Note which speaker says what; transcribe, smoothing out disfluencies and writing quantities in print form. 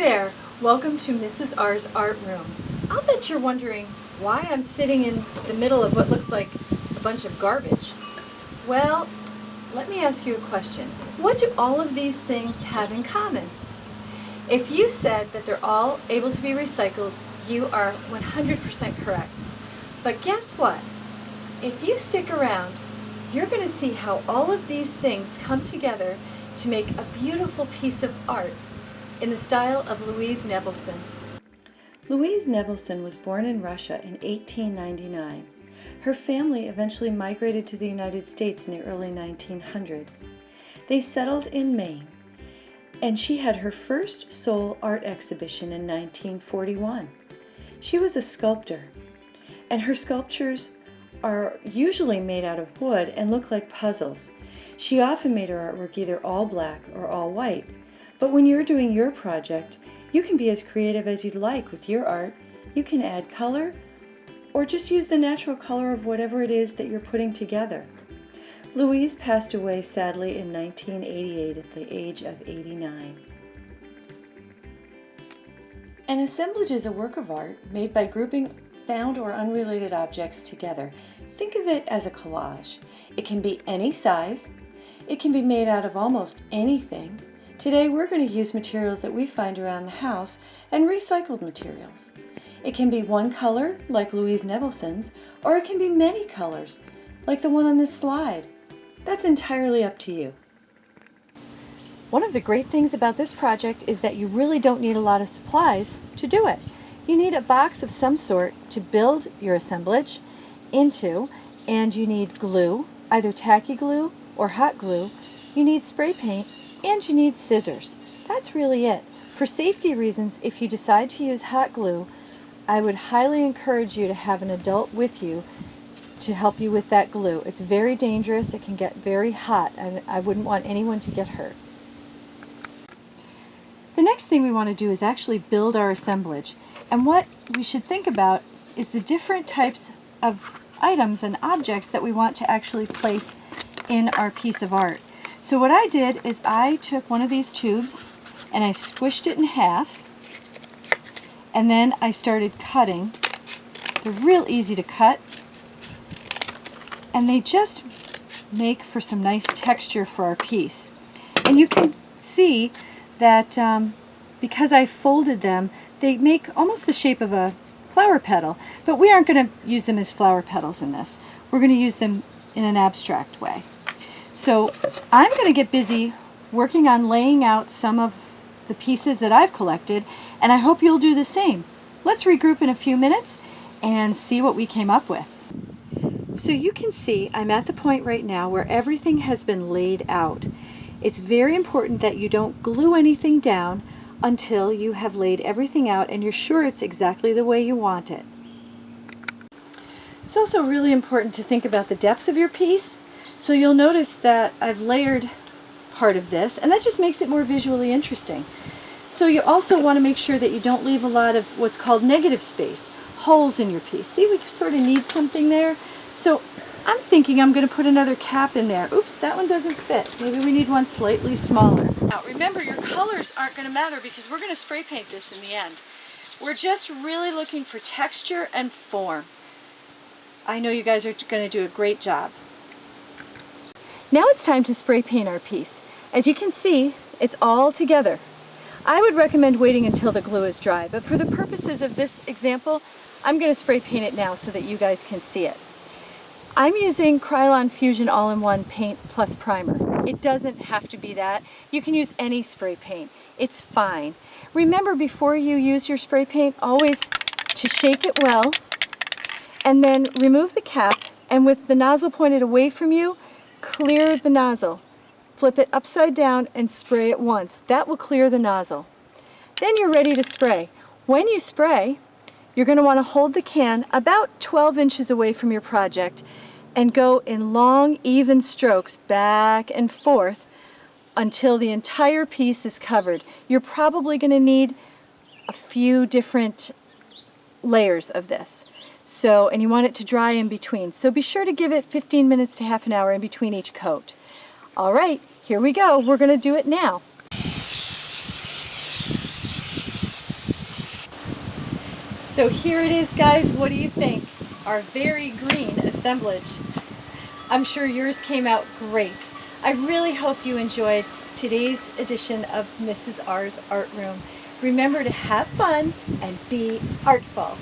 Speaker 1: there! Welcome to Mrs. R's art room. I'll bet you're wondering why I'm sitting in the middle of what looks like a bunch of garbage. Well, let me ask you a question. What do all of these things have in common? If you said that they're all able to be recycled, you are 100% correct. But guess what? If you stick around, you're going to see how all of these things come together to make a beautiful piece of art in the style of Louise Nevelson.
Speaker 2: Louise Nevelson was born in Russia in 1899. Her family eventually migrated to the United States in the early 1900s. They settled in Maine, and she had her first sole art exhibition in 1941. She was a sculptor, and her sculptures are usually made out of wood and look like puzzles. She often made her artwork either all black or all white. But when you're doing your project, you can be as creative as you'd like with your art. You can add color or just use the natural color of whatever it is that you're putting together. Louise passed away sadly in 1988 at the age of 89. An assemblage is a work of art made by grouping found or unrelated objects together. Think of it as a collage. It can be any size. It can be made out of almost anything. Today we're going to use materials that we find around the house and recycled materials. It can be one color, like Louise Nevelson's, or it can be many colors, like the one on this slide. That's entirely up to you.
Speaker 1: One of the great things about this project is that you really don't need a lot of supplies to do it. You need a box of some sort to build your assemblage into, and you need glue, either tacky glue or hot glue. You need spray paint, and you need scissors. That's really it. For safety reasons, if you decide to use hot glue, I would highly encourage you to have an adult with you to help you with that glue. It's very dangerous. It can get very hot, and I wouldn't want anyone to get hurt. The next thing we want to do is actually build our assemblage. And what we should think about is the different types of items and objects that we want to actually place in our piece of art. So what I did is I took one of these tubes and I squished it in half, and then I started cutting. They're real easy to cut, and they just make for some nice texture for our piece. And you can see that because I folded them, they make almost the shape of a flower petal, but we aren't going to use them as flower petals in this. We're going to use them in an abstract way. So I'm going to get busy working on laying out some of the pieces that I've collected, and I hope you'll do the same. Let's regroup in a few minutes and see what we came up with. So you can see I'm at the point right now where everything has been laid out. It's very important that you don't glue anything down until you have laid everything out and you're sure it's exactly the way you want it. It's also really important to think about the depth of your piece. So you'll notice that I've layered part of this, and that just makes it more visually interesting. So you also want to make sure that you don't leave a lot of what's called negative space, holes in your piece. See, we sort of need something there. So I'm thinking I'm going to put another cap in there. Oops, that one doesn't fit. Maybe we need one slightly smaller. Now remember, your colors aren't going to matter because we're going to spray paint this in the end. We're just really looking for texture and form. I know you guys are going to do a great job. Now it's time to spray paint our piece. As you can see, it's all together. I would recommend waiting until the glue is dry, but for the purposes of this example, I'm going to spray paint it now so that you guys can see it. I'm using Krylon Fusion All-in-One Paint Plus Primer. It doesn't have to be that. You can use any spray paint. It's fine. Remember, before you use your spray paint, always to shake it well, and then remove the cap, and with the nozzle pointed away from you, clear the nozzle. Flip it upside down and spray it once. That will clear the nozzle. Then you're ready to spray. When you spray, you're going to want to hold the can about 12 inches away from your project and go in long, even strokes back and forth until the entire piece is covered. You're probably going to need a few different layers of this. And you want it to dry in between. So be sure to give it 15 minutes to half an hour in between each coat. All right, here we go. We're going to do it now. So here it is, guys. What do you think? Our very green assemblage. I'm sure yours came out great. I really hope you enjoyed today's edition of Mrs. R's Art Room. Remember to have fun and be artful.